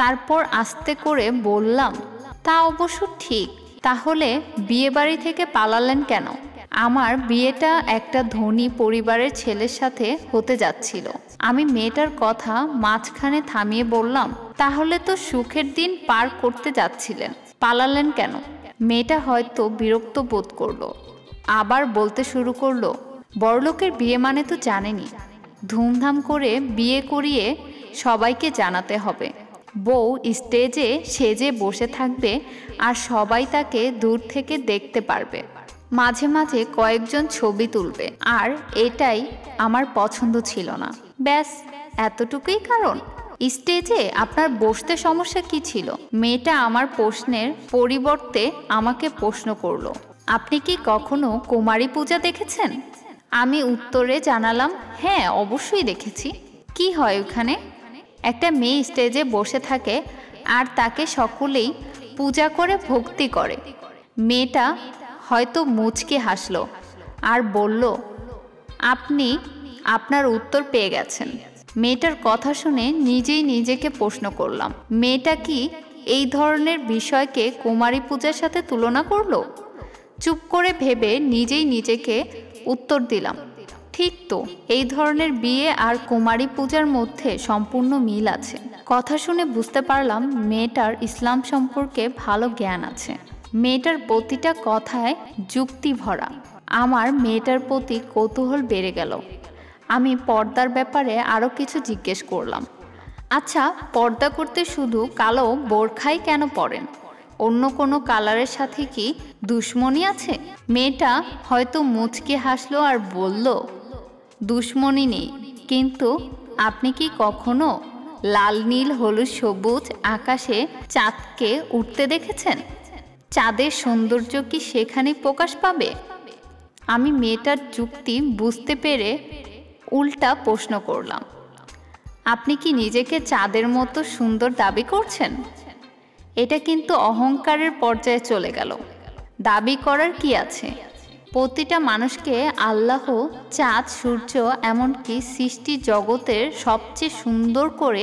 তারপর আস্তে করে বললাম, তা অবশ্য ঠিক, তাহলে বিয়ে বাড়ি থেকে পালালেন কেন? আমার বিয়েটা একটা ধনী পরিবারের ছেলের সাথে হতে যাচ্ছিল। আমি মেয়েটার কথা মাঝখানে থামিয়ে বললাম, তাহলে তো সুখের দিন পার করতে যাচ্ছিলেন, পালালেন কেন? মেয়েটা হয়তো বিরক্ত বোধ করলো, আবার বলতে শুরু করলো, বড়লোকের বিয়ে মানে তো জানেনই, ধুমধাম করে বিয়ে করিয়ে সবাইকে জানাতে হবে। বউ স্টেজে সেজে বসে থাকবে আর সবাই তাকে দূর থেকে দেখতে পারবে, মাঝে মাঝে কয়েকজন ছবি তুলবে। আর এটাই আমার পছন্দ ছিল না। ব্যাস এতটুকুই কারণ? স্টেজে আপনার বসতে সমস্যা কি ছিল? মেয়েটা আমার প্রশ্নের পরিবর্তে আমাকে প্রশ্ন করলো, আপনি কি কখনো কুমারী পূজা দেখেছেন? আমি উত্তরে জানালাম, হ্যাঁ অবশ্যই দেখেছি। কি হয় ওখানে? একটা মেয়ে স্টেজে বসে থাকে আর তাকে সকলেই পূজা করে ভক্তি করে। মেয়েটা হয়তো মুচকে হাসলো আর বলল, আপনি আপনার উত্তর পেয়ে গেছেন। মেয়েটার কথা শুনে নিজেই নিজেকে প্রশ্ন করলাম, মেয়েটা কি এই ধরনের বিষয়কে কুমারী পূজার সাথে তুলনা করলো? চুপ করে ভেবে নিজেই নিজেকে উত্তর দিলাম, ঠিক তো, এই ধরনের বিয়ে আর কুমারী পূজার মধ্যে সম্পূর্ণ মিল আছে। কথা শুনে বুঝতে পারলাম মেয়েটার ইসলাম সম্পর্কে ভালো জ্ঞান আছে। মেয়েটার প্রতিটা কথায় যুক্তি ভরা। আমার মেয়েটার প্রতি কৌতূহল বেড়ে গেল। আমি পর্দার ব্যাপারে আরও কিছু জিজ্ঞেস করলাম। আচ্ছা, পর্দা করতে শুধু কালো বোরখাই কেন পরেন? অন্য কোনো কালারের সাথে কি দুশ্মনী আছে? মেয়েটা হয়তো মুচকে হাসলো আর বলল, দুশ্মনী নেই, কিন্তু আপনি কি কখনো লাল নীল হলুদ সবুজ আকাশে চাঁদকে উঠতে দেখেছেন? চাঁদের সৌন্দর্য কি সেখানে প্রকাশ পাবে? আমি মেয়েটার যুক্তি বুঝতে পেরে উল্টা প্রশ্ন করলাম, আপনি কি নিজেকে চাঁদের মতো সুন্দর দাবি করছেন? এটা কিন্তু অহংকারের পর্যায়ে চলে গেল। দাবি করার কি আছে? প্রতিটা মানুষকে আল্লাহ চাঁদ সূর্য এমনকি সৃষ্টি জগতের সবচেয়ে সুন্দর করে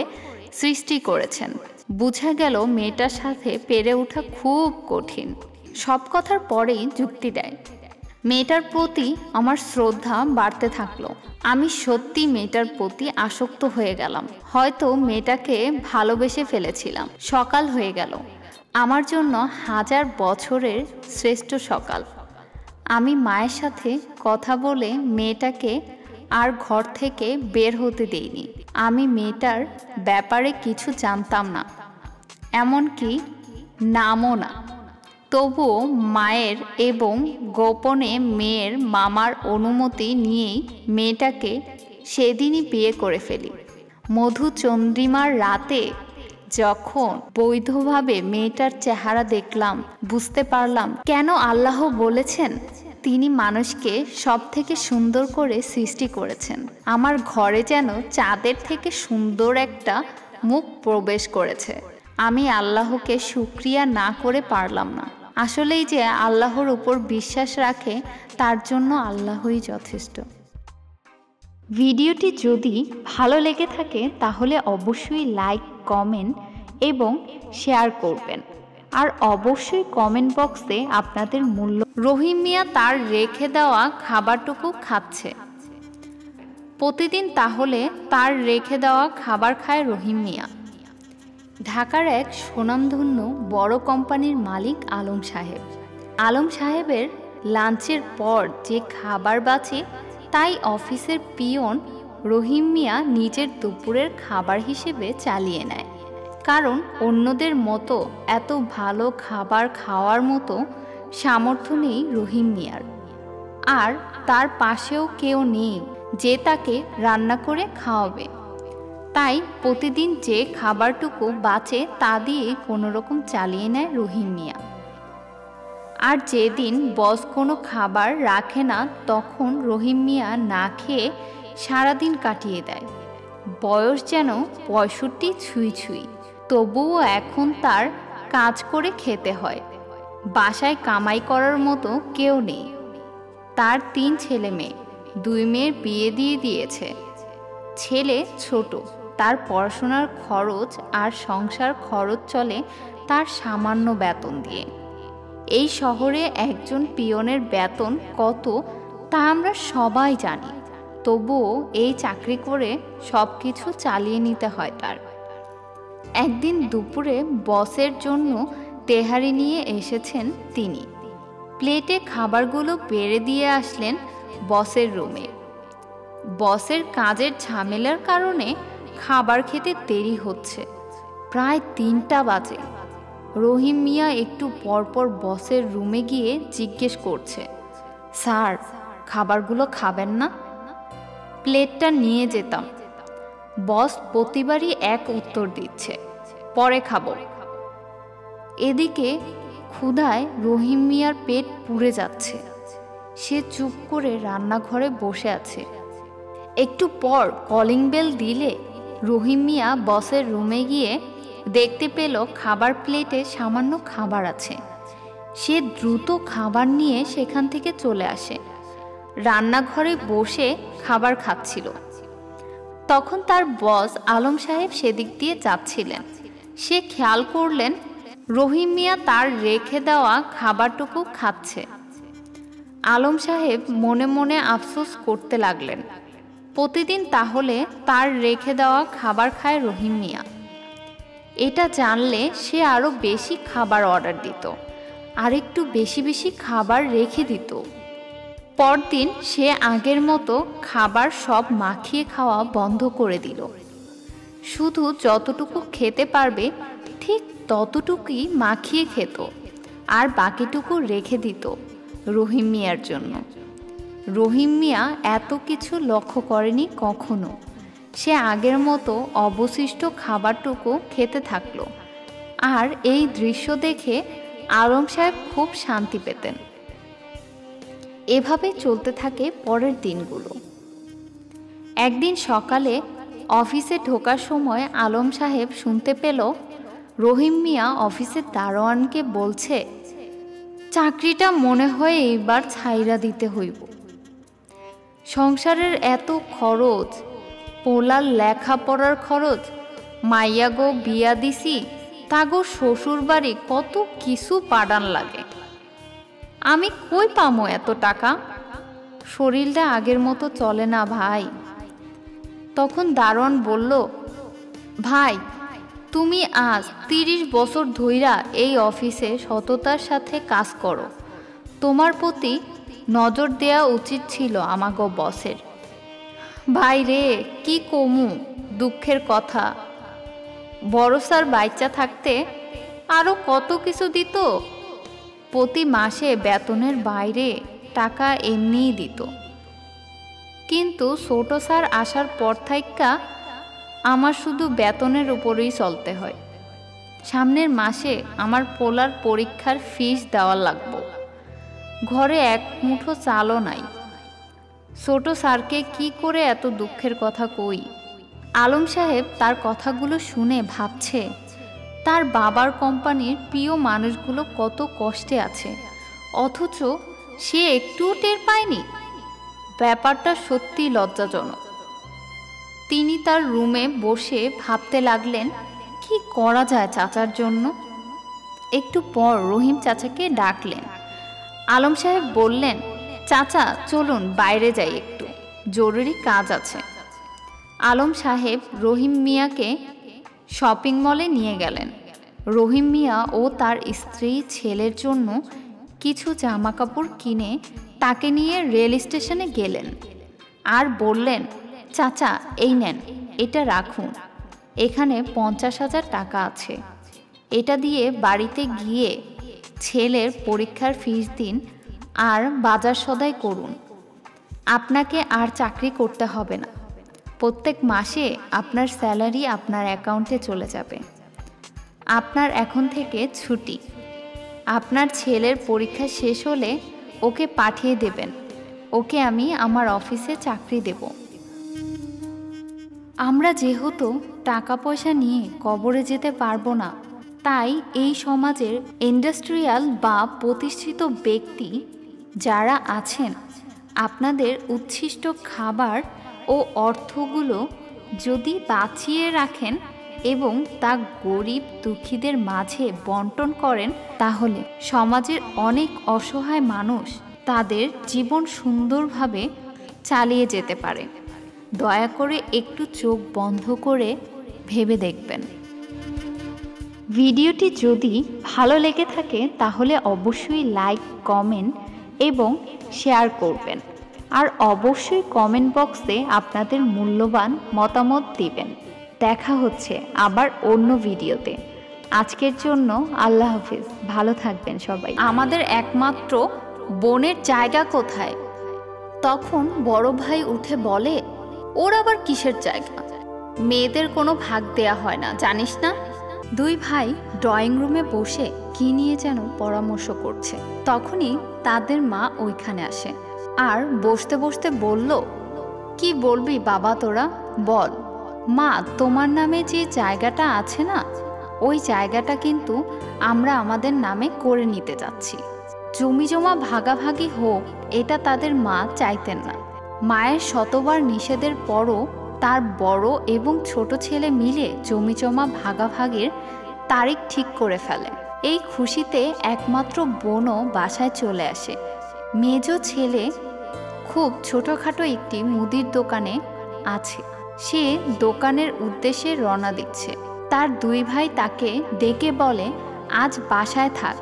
সৃষ্টি করেছেন। বোঝা গেল মেয়েটার সাথে পেরে ওঠা খুব কঠিন। সব কথার পরেই যুক্তি দেয়। মেয়েটার প্রতি আমার শ্রদ্ধা বাড়তে থাকলো। আমি সত্যি মেয়েটার প্রতি আসক্ত হয়ে গেলাম। হয়তো মেয়েটাকে ভালোবেসে ফেলেছিলাম। সকাল হয়ে গেল, আমার জন্য 1000 বছরের শ্রেষ্ঠ সকাল। আমি মায়ের সাথে কথা বলে মেয়েটাকে আর ঘর থেকে বের হতে দেইনি। আমি মেয়েটার ব্যাপারে কিছু জানতাম না, এমনকি নামও না। তবুও মায়ের এবং গোপনে মেয়ের মামার অনুমতি নিয়েই মেয়েটাকে সেদিনই বিয়ে করে ফেলি। মধুচন্দ্রিমার রাতে যখন বৈধভাবে মেয়েটার চেহারা দেখলাম, বুঝতে পারলাম কেন আল্লাহ বলেছেন তিনি মানুষকে সব থেকে সুন্দর করে সৃষ্টি করেছেন। আমার ঘরে যেন চাঁদের থেকে সুন্দর একটা মুখ প্রবেশ করেছে। আমি আল্লাহকে শুকরিয়া না করে পারলাম না। আসলেই যে আল্লাহর উপর বিশ্বাস রাখে তার জন্য আল্লাহই যথেষ্ট। ভিডিওটি যদি ভালো লেগে থাকে তাহলে অবশ্যই লাইক, কমেন্ট এবং শেয়ার করবেন। আর অবশ্যই কমেন্ট বক্সে আপনাদের মূল্য। রহিম মিয়া তার রেখে দেওয়া খাবারটুকু খাচ্ছে প্রতিদিন। তাহলে তার রেখে দেওয়া খাবার খায় রহিম মিয়া। ঢাকার এক সুনামধন্য বড় কোম্পানির মালিক আলম সাহেব। আলম সাহেবের লাঞ্চের পর যে খাবার বাঁচে তাই অফিসের পিয়ন রহিম মিয়া নিজের দুপুরের খাবার হিসেবে চালিয়ে নেয়। কারণ অন্যদের মতো এত ভালো খাবার খাওয়ার মতো সামর্থ্য নেই রহিম মিয়ার, আর তার পাশেও কেউ নেই যে তাকে রান্না করে খাওয়াবে। তাই প্রতিদিন যে খাবারটুকু বাঁচে তা দিয়ে কোনোরকম চালিয়ে নেয় রহিম মিয়া। আর যেদিন বস কোনো খাবার রাখে না তখন রহিম মিয়া না খেয়ে সারাদিন কাটিয়ে দেয়। বয়স যেন 65 ছুঁই ছুঁই, তবুও এখন তার কাজ করে খেতে হয়। বাসায় কামাই করার মতো কেউ নেই। তার 3 ছেলে মেয়ে, 2 মেয়ের বিয়ে দিয়ে দিয়েছে। ছেলে ছোট, তার পড়াশোনার খরচ আর সংসার খরচ চলে তার সামান্য বেতন দিয়ে। এই শহরে একজন পিয়নের বেতন কত তা আমরা সবাই জানি, তবুও এই চাকরি করে সব কিছু চালিয়ে নিতে হয় তার। একদিন দুপুরে বসের জন্য তেহারি নিয়ে এসেছেন তিনি। প্লেটে খাবারগুলো বেড়ে দিয়ে আসলেন বসের রুমে। বসের কাজের ঝামেলার কারণে খাবার খেতে দেরি হচ্ছে, প্রায় 3টা বাজে। রহিম মিয়া একটু পরপর বসের রুমে গিয়ে জিজ্ঞেস করছে, স্যার খাবারগুলো খাবেন না? প্লেটটা নিয়ে যেতাম। বস প্রতিবারই এক উত্তর দিচ্ছে, পরে খাবো। এদিকে ক্ষুধায় রহিম মিয়ার পেট পুড়ে যাচ্ছে। সে চুপ করে রান্নাঘরে বসে আছে। একটু পর কলিং বেল দিলে রহিম মিয়া বসের রুমে গিয়ে দেখতে পেল খাবার প্লেটে সামান্য খাবার আছে। সে দ্রুত খাবার নিয়ে সেখান থেকে চলে আসে। রান্নাঘরে বসে খাবার খাচ্ছিল। তখন তার বস আলম সাহেব সেদিক দিয়ে যাচ্ছিলেন। সে খেয়াল করলেন রহিম মিয়া তার রেখে দেওয়া খাবারটুকু খাচ্ছে। আলম সাহেব মনে মনে আফসোস করতে লাগলেন, প্রতিদিন তাহলে তার রেখে দেওয়া খাবার খায় রহিম মিয়া। এটা জানলে সে আরও বেশি খাবার অর্ডার দিত, আর একটু বেশি বেশি খাবার রেখে দিত। পরদিন সে আগের মতো খাবার সব মাখিয়ে খাওয়া বন্ধ করে দিল। শুধু যতটুকু খেতে পারবে ঠিক ততটুকুই মাখিয়ে খেত, আর বাকিটুকু রেখে দিত রহিম মিয়ার জন্য। রহিম মিয়া এত কিছু লক্ষ্য করেনি কখনো। সে আগের মতো অবশিষ্ট খাবারটুকু খেতে থাকলো। আর এই দৃশ্য দেখে আলম সাহেব খুব শান্তি পেতেন। এভাবে চলতে থাকে পরের দিনগুলো। একদিন সকালে অফিসে ঢোকার সময় আলম সাহেব শুনতে পেল রহিম মিয়া অফিসের দারোয়ানকে বলছে, চাকরিটা মনে হয় এইবার ছাইরা দিতে হইব। সংসারের এত খরচ, পোলার লেখাপড়ার খরচ, মাইয়া গো বিয়া দিছি, তাগো শ্বশুর বাড়ি কত কিছু পাঠান লাগে। আমি কই পামো এত টাকা? শরীরটা আগের মতো চলে না ভাই। তখন দারোয়ান বলল, ভাই তুমি আজ 30 বছর ধইরা এই অফিসে সততার সাথে কাজ করো। তোমার প্রতি নজর দেয়া উচিত ছিল আমাগো বসের। ভাই রে, কি কমু দুঃখের কথা। বড় স্যার বাচ্চা থাকতে আরো কত কিছু দিত। প্রতি মাসে বেতনের বাইরে টাকা এমনিই দিত, কিন্তু ছোট স্যার আসার পর থাইকা আমার শুধু বেতনের উপরেই চলতে হয়। সামনের মাসে আমার পোলার পরীক্ষার ফিস দেওয়া লাগবো। ঘরে এক মুঠো চালও নাই। ছোট স্যারকে কি করে এত দুঃখের কথা কই। আলম সাহেব তার কথাগুলো শুনে ভাবছে তার বাবার কোম্পানির প্রিয় মানুষগুলো কত কষ্টে আছে, অথচ সে একটুও টের পায়নি। ব্যাপারটা সত্যি লজ্জাজনক। তিনি তার রুমে বসে ভাবতে লাগলেন কি করা যায় চাচার জন্য। একটু পর রহিম চাচাকে ডাকলেন। আলম সাহেব বললেন, চাচা চলুন বাইরে যাই, একটু জরুরি কাজ আছে। আলম সাহেব রহিম মিয়াকে শপিং মলে নিয়ে গেলেন। রহিম মিয়া ও তার স্ত্রী ছেলের জন্য কিছু জামা কাপড় কিনে তাকে নিয়ে রেল স্টেশনে গেলেন আর বললেন, চাচা এই নেন, এটা রাখুন, এখানে 50,000 টাকা আছে। এটা দিয়ে বাড়িতে গিয়ে ছেলের পরীক্ষার ফিস দিন আর বাজার সদাই করুন। আপনাকে আর চাকরি করতে হবে না। প্রত্যেক মাসে আপনার স্যালারি আপনার অ্যাকাউন্টে চলে যাবে। আপনার এখন থেকে ছুটি। আপনার ছেলের পরীক্ষা শেষ হলে ওকে পাঠিয়ে দেবেন। ওকে আমি আমার অফিসে চাকরি দেব। আমরা যেহেতু টাকা পয়সা নিয়ে কবরে যেতে পারবো না, তাই এই সমাজের ইন্ডাস্ট্রিয়াল বা প্রতিষ্ঠিত ব্যক্তি যারা আছেন, আপনাদের উচ্ছিষ্ট খাবার ও অর্থগুলো যদি বাঁচিয়ে রাখেন এবং তা গরিব দুঃখীদের মাঝে বন্টন করেন, তাহলে সমাজের অনেক অসহায় মানুষ তাদের জীবন সুন্দরভাবে চালিয়ে যেতে পারে। দয়া করে একটু চোখ বন্ধ করে ভেবে দেখবেন। ভিডিওটি যদি ভালো লেগে থাকে তাহলে অবশ্যই লাইক, কমেন্ট এবং শেয়ার করবেন। আর অবশ্যই কমেন্ট বক্সে আপনাদের মূল্যবান মতামত দিবেন। দেখা হচ্ছে আবার অন্য ভিডিওতে। আজকের জন্য আল্লাহ হাফিজ, ভালো থাকবেন সবাই। আমাদের একমাত্র বোনের জায়গা কোথায়? তখন বড় ভাই উঠে বলে, ওর আবার কিসের জায়গা? মেয়েদের কোনো ভাগ দেয়া হয় না, জানিস না? দুই ভাই ড্রয়িং রুমে বসে কি নিয়ে যেন পরামর্শ করছে। তখনই তাদের মা ওইখানে আসে আর বসতে বসতে বলল, কি বলবি বাবা তোরা, বল। মা, তোমার নামে যে জায়গাটা আছে না, ওই জায়গাটা কিন্তু আমরা আমাদের নামে করে নিতে যাচ্ছি। জমি জমা ভাগাভাগি হোক, এটা তাদের মা চাইতেন না। মায়ের শতবার নিষেধের পরও তার বড় এবং ছোট ছেলে মিলে জমি জমা ভাগাভাগির তারিখ ঠিক করে ফেলে। এই খুশিতে একমাত্র বোনও বাসায় চলে আসে। মেজ ছেলে খুব ছোটখাটো একটি মুদির দোকানে আছে। সে দোকানের উদ্দেশ্যে রওনা দিচ্ছে। তার দুই ভাই তাকে ডেকে বলে, আজ বাসায় থাক,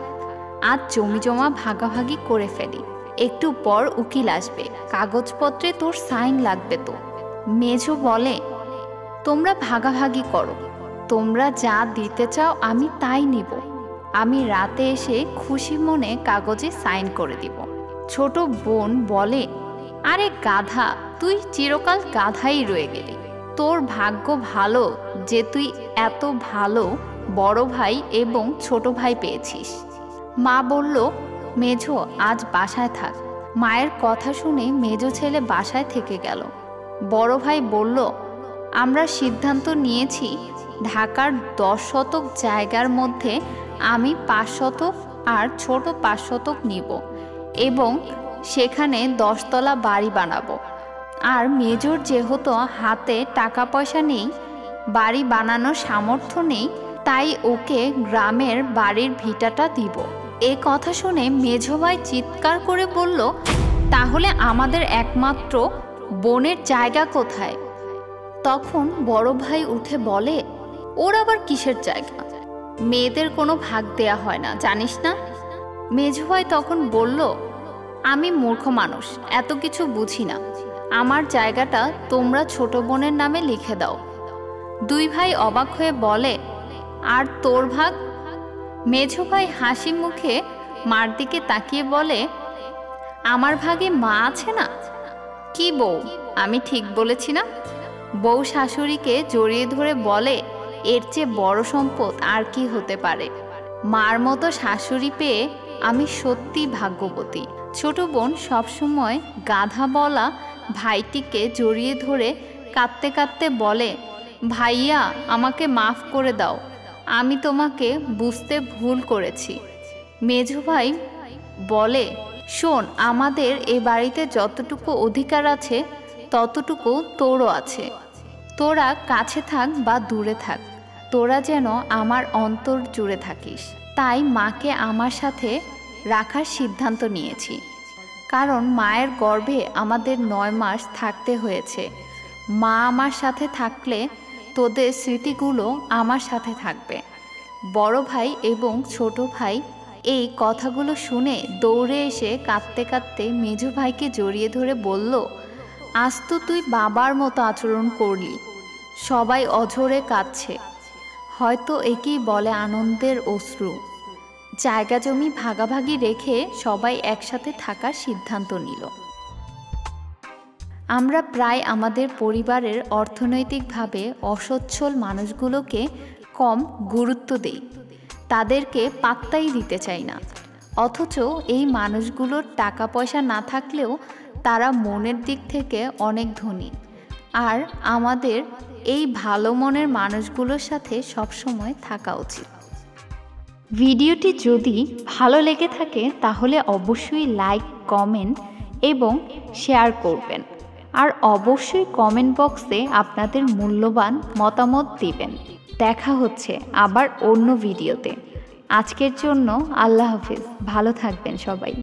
আজ জমি জমা ভাগাভাগি করে ফেলি। একটু পর উকিল আসবে, কাগজপত্রে তোর সাইন লাগবে তো। মেজো বলে, তোমরা ভাগাভাগি করো, তোমরা যা দিতে চাও আমি তাই নিব। আমি রাতে এসে খুশি মনে কাগজে সাইন করে দিব। ছোট বোন বলে, আরে গাধা, তুই চিরকাল গাধাই রয়ে গেলি। তোর ভাগ্য ভালো যে তুই এত ভালো বড় ভাই এবং ছোট ভাই পেয়েছিস। মা বলল, মেঝো আজ বাসায় থাক। মায়ের কথা শুনে মেজো ছেলে বাসায় থেকে গেল। বড় ভাই বলল, আমরা সিদ্ধান্ত নিয়েছি ঢাকার 10 শতক জায়গার মধ্যে আমি 5 শতক আর ছোট 5 শতক নিব এবং সেখানে 10 তলা বাড়ি বানাবো। আর মেজর যেহেতু হাতে টাকা পয়সা নেই, বাড়ি বানানোর সামর্থ্য নেই, তাই ওকে গ্রামের বাড়ির ভিটাটা দিব। এ কথা শুনে মেজো ভাই চিৎকার করে বলল, তাহলে আমাদের একমাত্র বোনের জায়গা কোথায়? তখন বড় ভাই উঠে বলে, ওর আবার কিসের জায়গা? মেয়েদের কোনো ভাগ দেয়া হয় না, জানিস না? মেজো ভাই তখন বলল, আমি মূর্খ মানুষ, এত কিছু বুঝি না। আমার জায়গাটা তোমরা ছোট বোনের নামে লিখে দাও। দুই ভাই অবাক হয়ে বলে, আর তোর ভাগ? মেঝো ভাই হাসি মুখে মার দিকে তাকিয়ে বলে, আমার ভাগে মা আছে না? কি বউ, আমি ঠিক বলেছি না? বউ শাশুড়িকে জড়িয়ে ধরে বলে, এর চেয়ে বড় সম্পদ আর কি হতে পারে? মার মতো শাশুড়ি পেয়ে আমি সত্যি ভাগ্যবতী। ছোট বোন সবসময় গাধা বলা ভাইটিকে জড়িয়ে ধরে কাঁদতে কাঁদতে বলে, ভাইয়া আমাকে মাফ করে দাও, আমি তোমাকে বুঝতে ভুল করেছি। মেঝো ভাই বলে, শোন, আমাদের এ বাড়িতে যতটুকু অধিকার আছে ততটুকু তোরও আছে। তোরা কাছে থাক বা দূরে থাক, তোরা যেন আমার অন্তর জুড়ে থাকিস। তাই মাকে আমার সাথে রাখার সিদ্ধান্ত নিয়েছি, কারণ মায়ের গর্ভে আমাদের 9 মাস থাকতে হয়েছে। মা আমার সাথে থাকলে তোদের স্মৃতিগুলো আমার সাথে থাকবে। বড় ভাই এবং ছোট ভাই এই কথাগুলো শুনে দৌড়ে এসে কাঁদতে কাঁদতে মেঝো ভাইকে জড়িয়ে ধরে বলল, আজ তো তুই বাবার মতো আচরণ করলি। সবাই অঝরে কাঁদছে, হয়তো একেই বলে আনন্দের অশ্রু। জায়গা জমি ভাগাভাগি রেখে সবাই একসাথে থাকার সিদ্ধান্ত নিল। আমরা প্রায় আমাদের পরিবারের অর্থনৈতিকভাবে অসচ্ছল মানুষগুলোকে কম গুরুত্ব দেই, তাদেরকে পাত্তাই দিতে চাই না। অথচ এই মানুষগুলোর টাকা পয়সা না থাকলেও তারা মনের দিক থেকে অনেক ধনী। আর আমাদের এই ভালো মনের মানুষগুলোর সাথে সবসময় থাকা উচিত। ভিডিওটি যদি ভালো লেগে থাকে তাহলে অবশ্যই লাইক, কমেন্ট এবং শেয়ার করবেন। আর অবশ্যই কমেন্ট বক্সে আপনাদের মূল্যবান মতামত দিবেন। দেখা হচ্ছে আবার অন্য ভিডিওতে। আজকের জন্য আল্লাহ হাফেজ, ভালো থাকবেন সবাই।